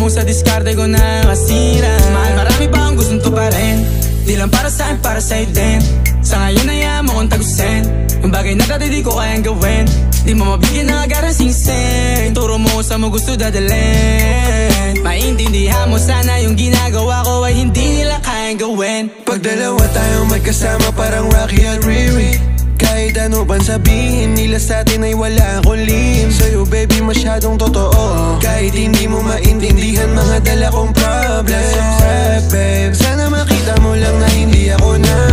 mo sa diskarte ko na masira. Mahal, marami pa ang gustong tuparin. Di lang para sa'kin, para sa'yo din. Sa ngayon ayaw mo kong tagusin. Yung bagay na dati di ko kayang gawin. Di mo mabigyan ng agarang singsing. Turo mo sa mo gusto dadalhin. Maintindihan mo sana yung ginagawa ko ay hindi nila kayang gawin. Pag dalawa tayong magkasama parang Rocky at Riri. Kahit ano bang sabihin nila sa'tin ay wala akong lihim. Sa'yo baby masyadong totoo. Kahit hindi mo maintindihan mga dala kong problems. Babe, sana makita mo lang na hindi ako na